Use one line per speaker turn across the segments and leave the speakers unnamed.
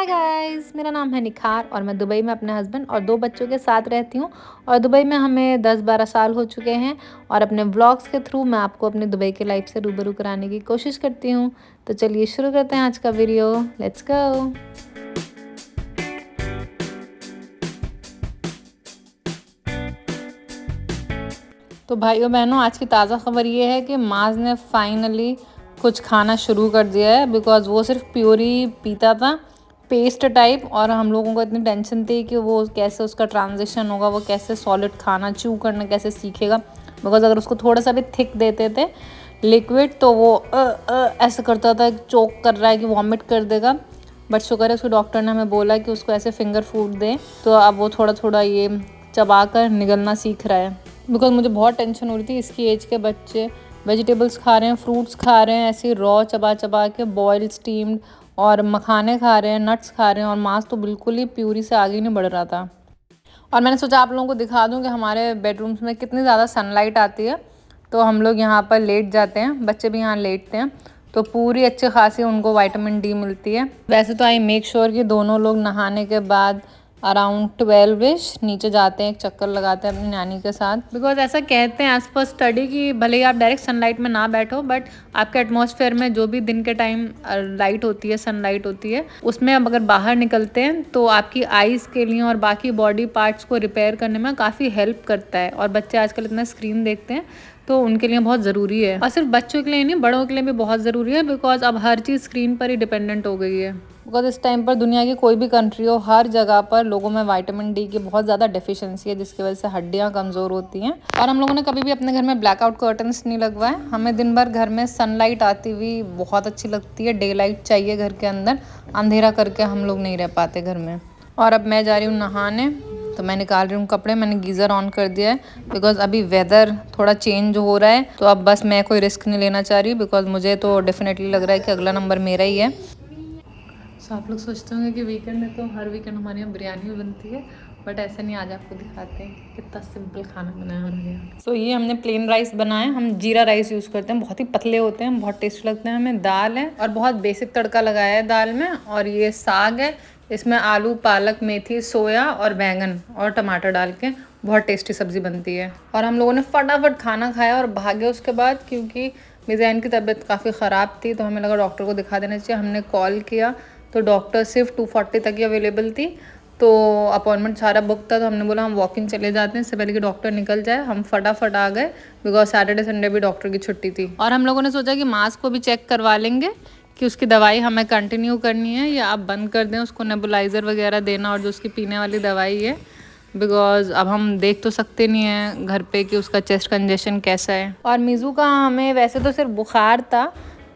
Hi guys, मेरा नाम है निखार और मैं दुबई में अपने हस्बैंड और 2 बच्चों के साथ रहती हूँ। और दुबई में हमें 10-12 साल हो चुके हैं और अपने व्लॉग्स के थ्रू मैं आपको अपनी दुबई की लाइफ से रूबरू कराने की कोशिश करती हूँ। तो चलिए शुरू करते हैं आज का वीडियो। Let's go. तो भाइयों बहनों, आज की ताज़ा खबर ये है कि माज ने फाइनली कुछ खाना शुरू कर दिया है। बिकॉज़ वो सिर्फ प्योरी पीता था, पेस्ट टाइप, और हम लोगों को इतनी टेंशन थी कि वो कैसे उसका ट्रांजिशन होगा, वो कैसे सॉलिड खाना च्यू करना कैसे सीखेगा। बिकॉज़ अगर उसको थोड़ा सा भी थिक देते थे लिक्विड तो वो ऐसे करता था, चोक कर रहा है कि वॉमिट कर देगा। बट शुक्र है उसके डॉक्टर ने हमें बोला कि उसको ऐसे फिंगर फूड दें, तो अब वो थोड़ा थोड़ा ये चबा कर निगलना सीख रहा है। बिकॉज मुझे बहुत टेंशन हो रही थी, इसकी एज के बच्चे वेजिटेबल्स खा रहे हैं, फ्रूट्स खा रहे हैं ऐसे रॉ चबा चबा के, बॉइल्ड स्टीम्ड, और मखाने खा रहे हैं, नट्स खा रहे हैं, और मांस तो बिल्कुल ही प्यूरी से आगे नहीं बढ़ रहा था। और मैंने सोचा आप लोगों को दिखा दूं कि हमारे बेडरूम्स में कितनी ज़्यादा सनलाइट आती है। तो हम लोग यहाँ पर लेट जाते हैं, बच्चे भी यहाँ लेटते हैं, तो पूरी अच्छी खासी उनको विटामिन डी मिलती है। वैसे तो आई मेक श्योर कि दोनों लोग नहाने के बाद अराउंड 12 नीचे जाते हैं, एक चक्कर लगाते हैं अपनी नानी के साथ। बिकॉज ऐसा कहते हैं एज पर स्टडी कि भले ही आप डायरेक्ट सनलाइट में ना बैठो, बट आपके एटमॉस्फेयर में जो भी दिन के टाइम लाइट होती है, सनलाइट होती है, उसमें अब अगर बाहर निकलते हैं तो आपकी आइज़ के लिए और बाकी बॉडी पार्ट्स को रिपेयर करने में काफ़ी हेल्प करता है। और बच्चे आजकल इतना स्क्रीन देखते हैं तो उनके लिए बहुत ज़रूरी है, और सिर्फ बच्चों के लिए नहीं, बड़ों के लिए भी बहुत ज़रूरी है। बिकॉज अब हर चीज़ स्क्रीन पर ही डिपेंडेंट हो गई है। बिकॉज इस टाइम पर दुनिया की कोई भी कंट्री हो, हर जगह पर लोगों में विटामिन डी की बहुत ज़्यादा डेफिशिएंसी है, जिसकी वजह से हड्डियाँ कमज़ोर होती हैं। और हम लोगों ने कभी भी अपने घर में ब्लैकआउट कर्टन्स नहीं लगवाए। हमें दिन भर घर में सनलाइट आती हुई बहुत अच्छी लगती है, डे लाइट चाहिए घर के अंदर, अंधेरा करके हम लोग नहीं रह पाते घर में। और अब मैं जा रही हूँ नहाने, तो मैं निकाल रही हूँ कपड़े। मैंने गीज़र ऑन कर दिया है बिकॉज अभी वेदर थोड़ा चेंज हो रहा है, तो अब बस मैं कोई रिस्क नहीं लेना चाह रही, बिकॉज मुझे तो डेफिनेटली लग रहा है कि अगला नंबर मेरा ही है। सो आप लोग सोचते होंगे कि वीकेंड में तो हर वीकेंड हमारे यहाँ बिरयानी बनती है, बट ऐसा नहीं। आज आपको दिखाते हैं कि कितना सिंपल खाना बनाया हमारे यहाँ। सो ये हमने प्लेन राइस बनाए, हम जीरा राइस यूज़ करते हैं, बहुत ही पतले होते हैं, बहुत टेस्ट लगते हैं हमें। दाल है और बहुत बेसिक तड़का लगाया है दाल में। और ये साग है, इसमें आलू, पालक, मेथी, सोया और बैंगन और टमाटर डाल के बहुत टेस्टी सब्ज़ी बनती है। और हम लोगों ने फटाफट खाना खाया और भागे उसके बाद, क्योंकि मिज़ान की तबीयत काफ़ी ख़राब थी, तो हमें लगा डॉक्टर को दिखा देना चाहिए। हमने कॉल किया तो डॉक्टर सिर्फ 2:40 तक ही अवेलेबल थी, तो अपॉइंटमेंट सारा बुक था। तो हमने बोला हम वॉक इन चले जाते हैं, इससे पहले कि डॉक्टर निकल जाए। हम फटाफट आ गए बिकॉज सैटरडे संडे भी डॉक्टर की छुट्टी थी। और हम लोगों ने सोचा कि मास्क को भी चेक करवा लेंगे कि उसकी दवाई हमें कंटिन्यू करनी है या आप बंद कर दें उसको, नेबुलाइज़र वगैरह देना, और जो उसकी पीने वाली दवाई है। बिकॉज अब हम देख तो सकते नहीं हैं घर पे कि उसका चेस्ट कंजेशन कैसा है। और मीज़ू का हमें वैसे तो सिर्फ बुखार था,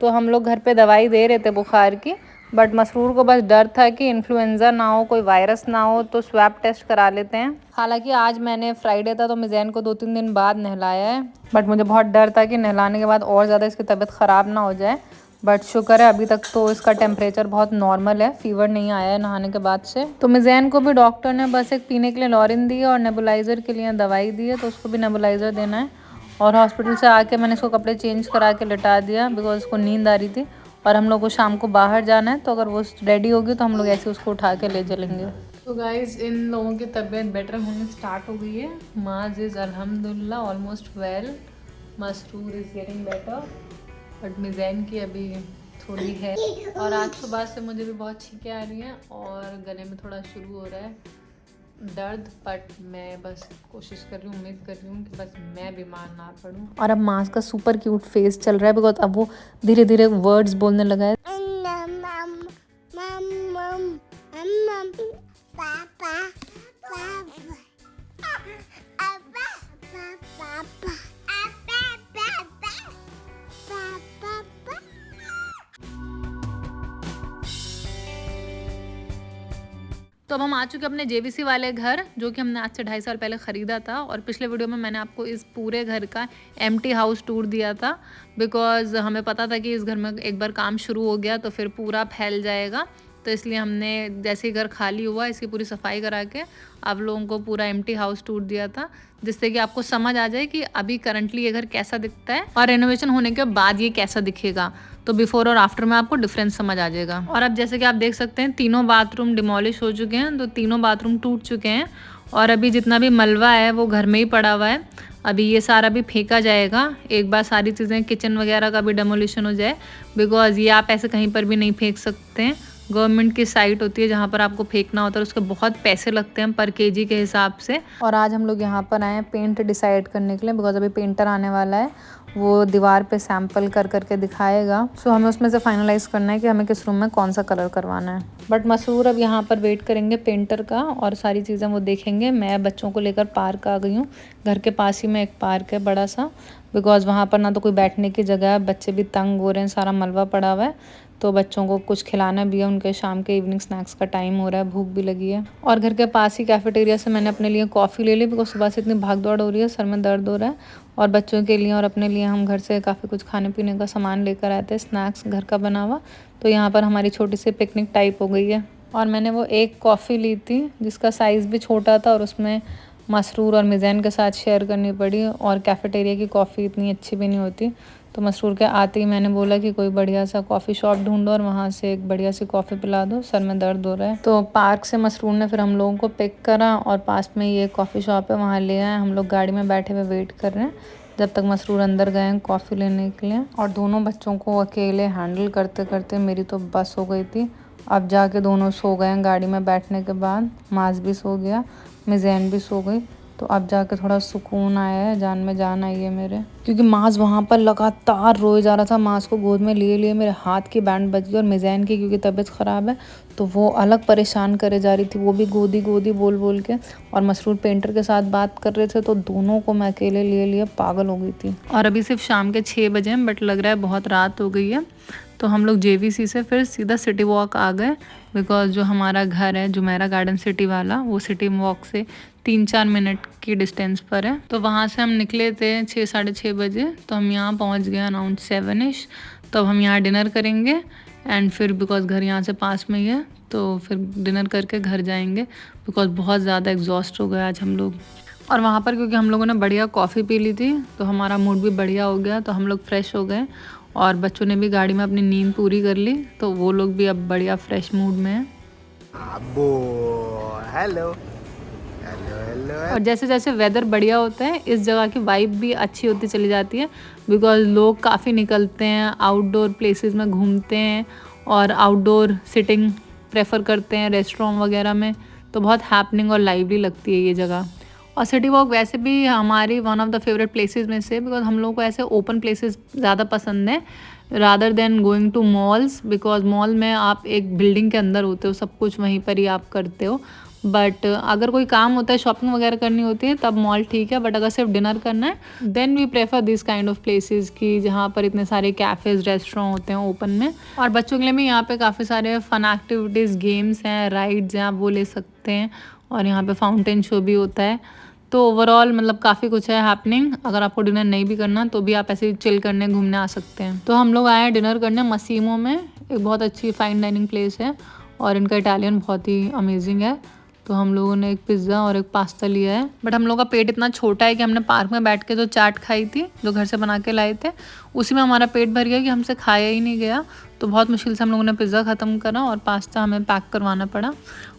तो हम लोग घर पे दवाई दे रहे थे बुखार की, बट मसरूर को बस डर था कि इन्फ्लुएंज़ा ना हो, कोई वायरस ना हो, तो स्वैब टेस्ट करा लेते हैं। हालांकि आज मैंने फ्राइडे था तो मिज़ान को 2-3 दिन बाद नहलाया है, बट मुझे बहुत डर था कि नहलाने के बाद और ज़्यादा इसकी तबीयत ख़राब ना हो जाए। बट शुक्र है अभी तक तो इसका टेम्परेचर बहुत नॉर्मल है, फीवर नहीं आया है नहाने के बाद से। तो मिज़ान को भी डॉक्टर ने बस एक पीने के लिए लॉरिन दी है और नेबुलाइज़र के लिए दवाई दी है, तो उसको भी नेबुलाइज़र देना है। और हॉस्पिटल से आके मैंने इसको कपड़े चेंज करा के लिटा दिया बिकॉज उसको नींद आ रही थी। और हम लोग को शाम को बाहर जाना है, तो अगर वो रेडी होगी तो हम लोग ऐसे उसको उठा के ले चलेंगे। तो गाइज, इन लोगों की तबीयत बेटर होने स्टार्ट हो गई है। माज इज़ अल्हम्दुलिल्लाह almost well, Masroor is getting better, but Meezan की अभी थोड़ी है। और आज सुबह से मुझे भी बहुत छींकें आ रही हैं और गले में थोड़ा शुरू हो रहा है दर्द, बट मैं बस कोशिश कर रही हूँ, उम्मीद कर रही हूँ कि बस मैं बीमार ना पड़ूँ। और अब मास का सुपर क्यूट फेस चल रहा है बिकॉज अब वो धीरे धीरे वर्ड्स बोलने लगा है। तो अब हम आ चुके हैं अपने जेवीसी वाले घर, जो कि हमने आज से 2.5 साल पहले ख़रीदा था। और पिछले वीडियो में मैंने आपको इस पूरे घर का एम्प्टी हाउस टूर दिया था, बिकॉज़ हमें पता था कि इस घर में एक बार काम शुरू हो गया तो फिर पूरा फैल जाएगा। तो इसलिए हमने जैसे ही घर खाली हुआ इसकी पूरी सफाई करा के आप लोगों को पूरा एम्प्टी हाउस टूर दिया था, जिससे कि आपको समझ आ जाए कि अभी करंटली ये घर कैसा दिखता है और रेनोवेशन होने के बाद ये कैसा दिखेगा। तो बिफोर और आफ्टर में आपको डिफरेंस समझ आ जाएगा। और अब जैसे कि आप देख सकते हैं तीनों बाथरूम डिमोलिश हो चुके हैं, तो तीनों बाथरूम टूट चुके हैं और अभी जितना भी मलबा है वो घर में ही पड़ा हुआ है। अभी ये सारा भी फेंका जाएगा एक बार सारी चीज़ें, किचन वगैरह का भी डेमोलिशन हो जाए, बिकॉज ये आप ऐसे कहीं पर भी नहीं फेंक सकते हैं। गवर्नमेंट की साइट होती है जहाँ पर आपको फेंकना होता है, उसके बहुत पैसे लगते हैं पर केजी के हिसाब से। और आज हम लोग यहाँ पर आए हैं पेंट डिसाइड करने के लिए, बिकॉज अभी पेंटर आने वाला है, वो दीवार पे सैंपल कर करके दिखाएगा। सो हमें उसमें से फाइनलाइज करना है कि हमें किस रूम में कौन सा कलर करवाना है। बट मसरूर अब यहाँ पर वेट करेंगे पेंटर का और सारी चीज़ें वो देखेंगे। मैं बच्चों को लेकर पार्क आ गई हूँ, घर के पास ही में एक पार्क है बड़ा सा, बिकॉज वहाँ पर ना तो कोई बैठने की जगह है, बच्चे भी तंग हो रहे हैं, सारा मलबा पड़ा हुआ है, तो बच्चों को कुछ खिलाना भी है, उनके शाम के इवनिंग स्नैक्स का टाइम हो रहा है, भूख भी लगी है। और घर के पास ही कैफेटेरिया से मैंने अपने लिए कॉफ़ी ले ली, बिकॉज सुबह से इतनी भाग दौड़ हो रही है, सर में दर्द हो रहा है। और बच्चों के लिए और अपने लिए हम घर से काफ़ी कुछ खाने पीने का सामान लेकर आए थे, स्नैक्स घर का बना हुआ। तो यहाँ पर हमारी छोटी सी पिकनिक टाइप हो गई है। और मैंने वो एक कॉफ़ी ली थी जिसका साइज़ भी छोटा था और उसमें मसरूर और मिज़ान के साथ शेयर करनी पड़ी। और कैफेटेरिया की कॉफ़ी इतनी अच्छी भी नहीं होती, तो मसरूर के आते ही मैंने बोला कि कोई बढ़िया सा कॉफ़ी शॉप ढूंढो और वहाँ से एक बढ़िया सी कॉफ़ी पिला दो, सर में दर्द हो रहा है। तो पार्क से मसरूर ने फिर हम लोगों को पिक करा और पास में ये कॉफ़ी शॉप है, वहाँ ले आए। हम लोग गाड़ी में बैठे हुए वेट कर रहे हैं जब तक मसरूर अंदर गए हैं कॉफ़ी लेने के लिए। और दोनों बच्चों को अकेले हैंडल करते करते मेरी तो बस हो गई थी। अब जाके दोनों सो गए हैं गाड़ी में बैठने के बाद, माज भी सो गया, मिज़ान भी सो गई। तो अब जाके थोड़ा सुकून आया है, जान में जान आई है मेरे, क्योंकि माज वहाँ पर लगातार रोए जा रहा था। माज को गोद में लिए लिए मेरे हाथ की बैंड बज गई और मिज़ान की क्योंकि तबीयत ख़राब है तो वो अलग परेशान करे जा रही थी, वो भी गोदी गोदी बोल बोल के। और मसरूर पेंटर के साथ बात कर रहे थे तो दोनों को मैं अकेले लिए लिए पागल हो गई थी। और अभी सिर्फ शाम के 6 बजे हैं, बट लग रहा है बहुत रात हो गई है। तो हम लोग JVC से फिर सीधा सिटी वॉक आ गए, बिकॉज जो हमारा घर है जुमेरा गार्डन सिटी वाला, वो सिटी वॉक से 3-4 मिनट की डिस्टेंस पर है। तो वहाँ से हम निकले थे 6 साढ़े 6 बजे, तो हम यहाँ पहुँच गए अराउंड 7ish। तो अब हम यहाँ डिनर करेंगे एंड फिर बिकॉज घर यहाँ से पास में ही है तो फिर डिनर करके घर जाएंगे, बिकॉज बहुत ज़्यादा एग्जॉस्ट हो गए आज हम लोग। और वहाँ पर क्योंकि हम लोगों ने बढ़िया कॉफ़ी पी ली थी तो हमारा मूड भी बढ़िया हो गया, तो हम लोग फ्रेश हो गए और बच्चों ने भी गाड़ी में अपनी नींद पूरी कर ली, तो वो लोग भी अब बढ़िया फ्रेश मूड में हैं। Hello hello hello. और जैसे जैसे वेदर बढ़िया होता है इस जगह की वाइब भी अच्छी होती चली जाती है, बिकॉज लोग काफ़ी निकलते हैं, आउटडोर प्लेसेस में घूमते हैं और आउटडोर सिटिंग प्रेफर करते हैं रेस्टोरेंट वगैरह में, तो बहुत हैपनिंग और लाइवली लगती है ये जगह। और सिटी वॉक वैसे भी हमारी one of the favourite places में से, बिकॉज हम लोगों को ऐसे ओपन प्लेसेस ज़्यादा पसंद है rather than going to malls, because mall में आप एक बिल्डिंग के अंदर होते हो, सब कुछ वहीं पर ही आप करते हो। बट अगर कोई काम होता है, शॉपिंग वगैरह करनी होती है, तब मॉल ठीक है, बट अगर सिर्फ डिनर करना है then we prefer this kind of places की जहाँ पर इतने सारे कैफ़ेज़ रेस्टोरेंट होते हैं ओपन में। और बच्चों के लिए भी यहाँ पे काफ़ी सारे फ़न एक्टिविटीज़, गेम्स हैं, राइड्स हैं, आप वो ले सकते हैं। और यहाँ पे फाउंटेन शो भी होता है, तो ओवरऑल मतलब काफ़ी कुछ है हैपनिंग। अगर आपको डिनर नहीं भी करना तो भी आप ऐसे चिल करने घूमने आ सकते हैं। तो हम लोग आए हैं डिनर करने मसीमो में, एक बहुत अच्छी फ़ाइन डाइनिंग प्लेस है और इनका इटालियन बहुत ही अमेजिंग है। तो हम लोगों ने एक पिज़्ज़ा और एक पास्ता लिया है, बट हम लोग का पेट इतना छोटा है कि हमने पार्क में बैठ के जो चाट खाई थी जो घर से बना के लाए थे उसी में हमारा पेट भर गया कि हमसे खाया ही नहीं गया। तो बहुत मुश्किल से हम लोगों ने पिज़्ज़ा ख़त्म करा और पास्ता हमें पैक करवाना पड़ा।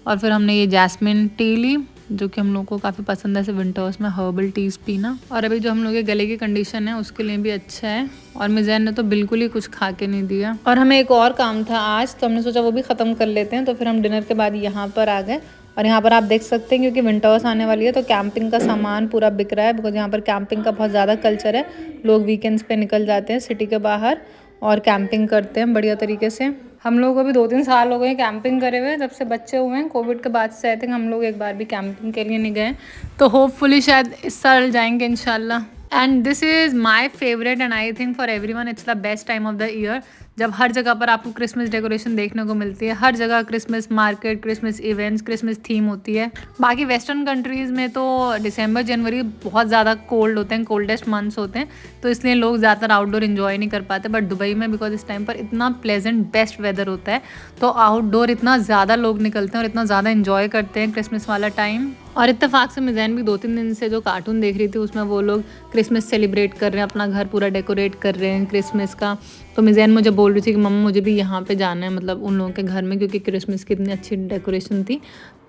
और फिर हमने ये जैस्मिन टी ली जो कि हम लोगों को काफ़ी पसंद है, ऐसे विंटर्स में हर्बल टीज़ पीना। और अभी जो हम लोग के गले की कंडीशन है उसके लिए भी अच्छा है। और मिज़ान ने तो बिल्कुल ही कुछ खा के नहीं दिया। और हमें एक और काम था आज, तो हमने सोचा वो भी ख़त्म कर लेते हैं। तो फिर हम डिनर के बाद यहाँ पर आ गए और यहाँ पर आप देख सकते हैं क्योंकि विंटर्स आने वाली है तो कैंपिंग का सामान पूरा बिक रहा है, बिकॉज यहाँ पर कैंपिंग का बहुत ज़्यादा कल्चर है। लोग वीकेंड्स पे निकल जाते हैं सिटी के बाहर और कैंपिंग करते हैं बढ़िया तरीके से। हम लोग को भी 2-3 साल हो गए कैंपिंग करे हुए, जब से बच्चे हुए हैं। कोविड के बाद से आई थिंक हम लोग एक बार भी कैंपिंग के लिए नहीं गए, तो होपफुली शायद इस साल जाएंगे इंशाल्लाह। And this is my favourite and I think for every one it's the best time of the year, जब हर जगह पर आपको क्रिसमस डेकोरेशन देखने को मिलती है, हर जगह Christmas market, Christmas events, Christmas theme होती है। बाकी वेस्टर्न कंट्रीज़ में तो दिसंबर जनवरी बहुत ज़्यादा कोल्ड होते हैं, कोल्डेस्ट मंथ्स होते हैं, तो इसलिए लोग ज़्यादातर आउटडोर इन्जॉय नहीं कर पाते। बट दुबई में बिकॉज इस टाइम पर इतना प्लेजेंट बेस्ट वेदर होता है, तो आउटडोर इतना ज़्यादा लोग निकलते हैं और इतना ज़्यादा इन्जॉय करते हैं क्रिसमस वाला टाइम। और इत्तेफाक से मिज़ैन भी 2-3 दिन से जो कार्टून देख रही थी उसमें वो लोग क्रिसमस सेलिब्रेट कर रहे हैं, अपना घर पूरा डेकोरेट कर रहे हैं क्रिसमस का। तो मिज़ैन मुझे बोल रही थी कि मम्मा मुझे भी यहाँ पे जाना है, मतलब उन लोगों के घर में, क्योंकि क्रिसमस की इतनी अच्छी डेकोरेशन थी,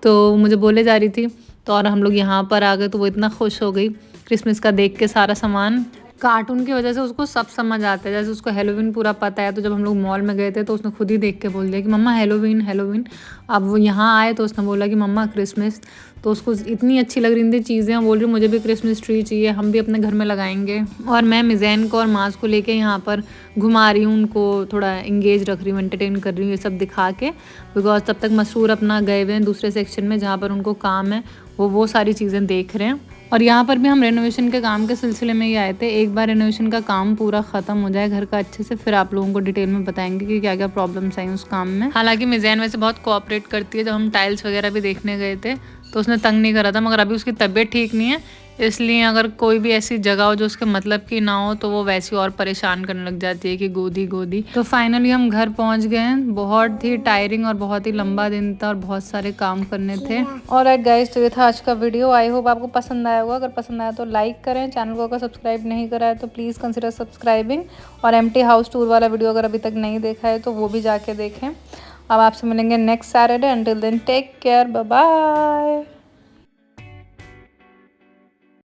तो मुझे बोले जा रही थी। तो और हम लोग यहाँ पर आ गए तो वो इतना खुश हो गई क्रिसमस का देख के। सारा सामान कार्टून की वजह से उसको सब समझ आता है। जैसे उसको हेलोवीन पूरा पता है, तो जब हम लोग मॉल में गए थे तो उसने खुद ही देख के बोल दिया कि मम्मा हेलोवीन हेलोवीन। अब वो यहाँ आए तो उसने बोला कि मम्मा क्रिसमस। तो उसको इतनी अच्छी लग रही थी चीज़ें, वो बोल रही मुझे भी क्रिसमस ट्री चाहिए, हम भी अपने घर में लगाएंगे। और मैं मिज़ैन को और माज को लेके यहाँ पर घुमा रही हूँ, उनको थोड़ा इंगेज रख रही हूँ, एंटरटेन कर रही हूँ ये सब दिखा के। बिकॉज तब तक मसरूर अपना गए हुए हैं दूसरे सेक्शन में जहाँ पर उनको काम है, वो सारी चीज़ें देख रहे हैं। और यहाँ पर भी हम रेनोवेशन के काम के सिलसिले में ही आए थे। एक बार रेनोवेशन का काम पूरा ख़त्म हो जाए घर का अच्छे से, फिर आप लोगों को डिटेल में बताएंगे कि क्या क्या प्रॉब्लम्स आई उस काम में। हालांकि मिज़ैन वैसे बहुत कोऑपरेट करती है। जब हम टाइल्स वगैरह भी देखने गए थे तो उसने तंग नहीं करा था, मगर अभी उसकी तबीयत ठीक नहीं है, इसलिए अगर कोई भी ऐसी जगह हो जो उसके मतलब की ना हो तो वो वैसी और परेशान करने लग जाती है कि गोदी गोदी। तो फाइनली हम घर पहुंच गए हैं। बहुत ही टायरिंग और बहुत ही लंबा दिन था और बहुत सारे काम करने थे। ऑलराइट गाइस, तो ये था आज का वीडियो। आई होप आपको पसंद आया होगा। अगर पसंद आया तो लाइक करें, चैनल को अगर सब्सक्राइब नहीं करा है तो प्लीज़ कंसिडर सब्सक्राइबिंग। और एम्प्टी हाउस टूर वाला वीडियो अगर अभी तक नहीं देखा है तो वो भी जाके देखें। अब आपसे मिलेंगे next Saturday. Until then take care, bye bye.